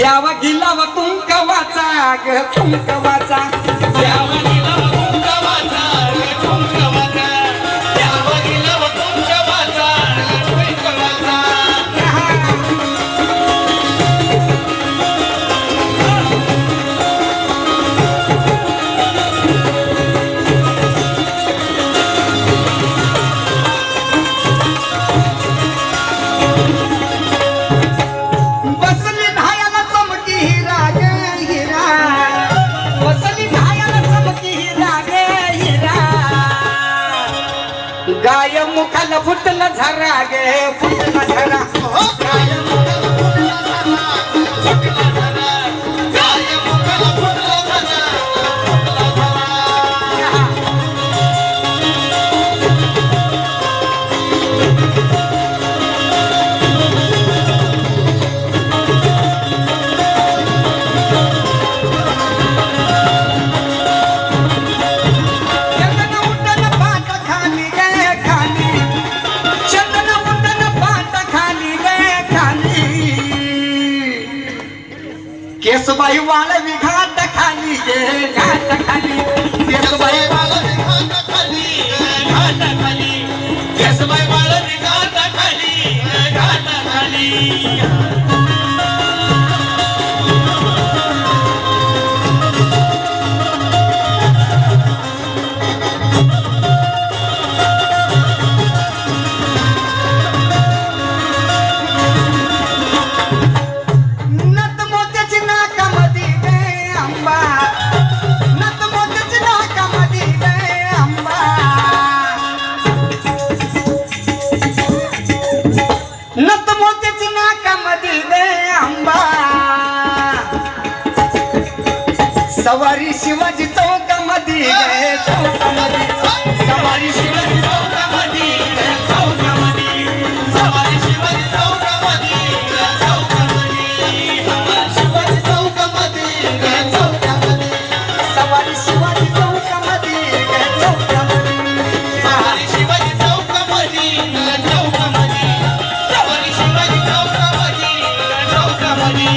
द्यावा गिलावा कुंकवाचा ग कुंकवाचा द्यावा गिलावा कुंकवाचा ग कुंकवाचा द्यावा गिलावा कुंकवाचा ग कुंकवाचा बसली ढायाला चमकी हिरा ग हिरा बसली ढायाला चमकी हिरा ग हिरा गाय मुखाला फुटला झरा ग फुटला झरा गाय मुखाला फुटला झाला फुटला झाला गाय मुखाला फुटला झाला फुटला झाला चंदन उड्डन पाट खाली ग खाली चंदन उड्डन पाट खाली ग खाली केसबाई वाळवी घाट खाली गे घाट खाली केसबाई वाळवी घाटाखाली घाटाखाली केसबाई बाळाची घाटाखाली घाटाखाली नत मोत्याची नाकामध्ये गे आंबा नत मोत्याची नाकामध्ये गे आंबा नत मोत्याची नाकामध्ये गे आंबा सवारी शिवाजी चौकामध्ये गे चौकामध्ये सवारी शिवाजी चौकामध्ये चौकामध्ये सवारी शिवाजी चौकामध्ये चौकामध्ये शिवाजी चौकामध्ये चौकामध्ये सवारी शिवाजी चौकामध्ये गे चौकामध्ये सवारी शिवाजी चौकामध्ये चौकामध्ये सवारी शिवाजी चौकामध्ये चौकामध्ये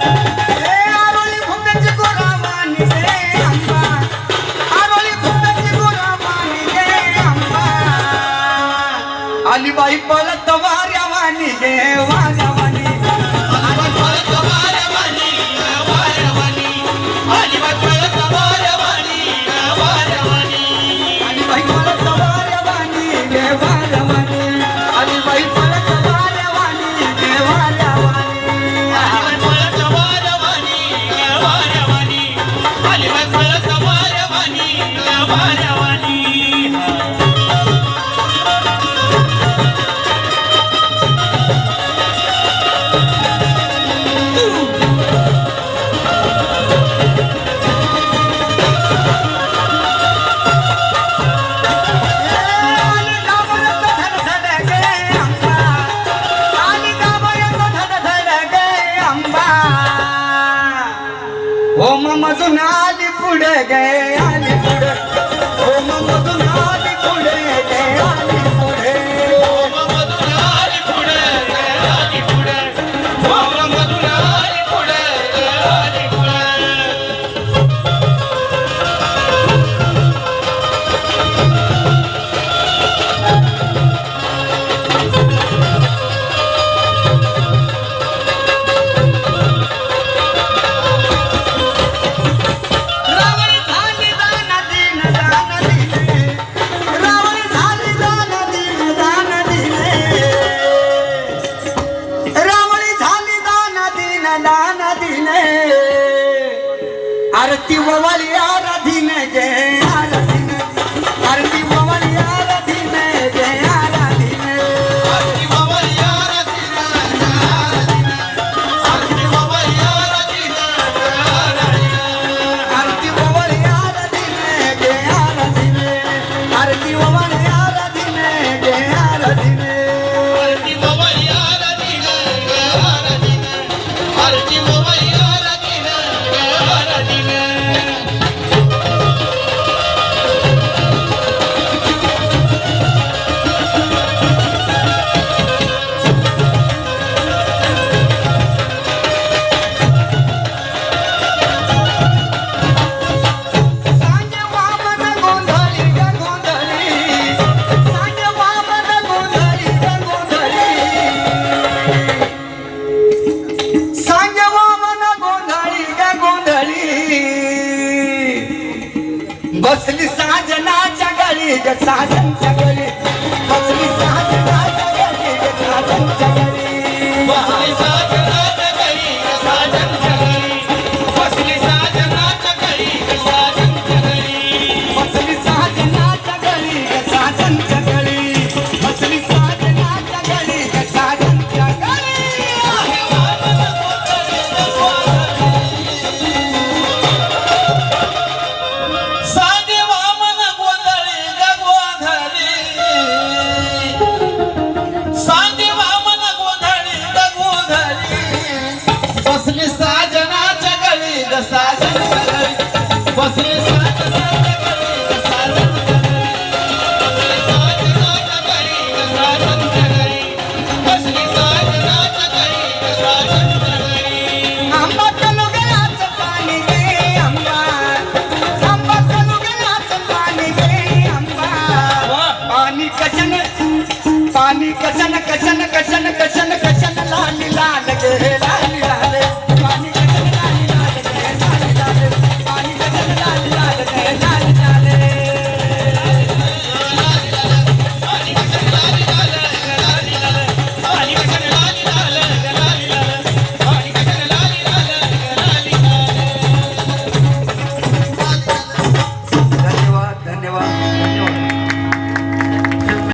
आरोळी भुंगाची गोरावानी गे आंबा आरोळी भुंगाची गोरावानी गे आंबा अलीबाई पळत वाऱ्यावानी गे वाऱ्यावानी अलीबाई पळत वाऱ्यावानी गे वाऱ्यावानी अलीबाई पळत वाऱ्यावानी गे वाऱ्यावानी आली गावात धडधड गे आंबा आली गावात धडधड गे आंबा होम मधून आली पुढे गे आली पुढे होम मधून आली पुढे गे आली पुढे रावण झाली बसली साजनाच्या गळी ग साजनच्या गळी बसली साजनाच्या गळी ग साजनच्या गळी बसली साजनाच्या गळी ग साजनच्या गळी बसली साजनाच्या गळी ग साजनच्या गळी बसली साजनाच्या गळी ग साजनच्या गळी बसली साजनाच्या गळी ग साजनच्या गळी साधे वामन गोंधळी ग गोंधळी साधे वामन गोंधळी ग गोंधळी बसली साजनाच्या गळी ग साजनच्या गळी बसली साजनाच्या गळी ग साजनच्या गळी बसली साजनाच्या गळी ग साजनच्या गळी आंबा कनुगलाचं पाणी गे आंबा आंबा कनुगलाचं पाणी गे आंबा पाणी कशन कशन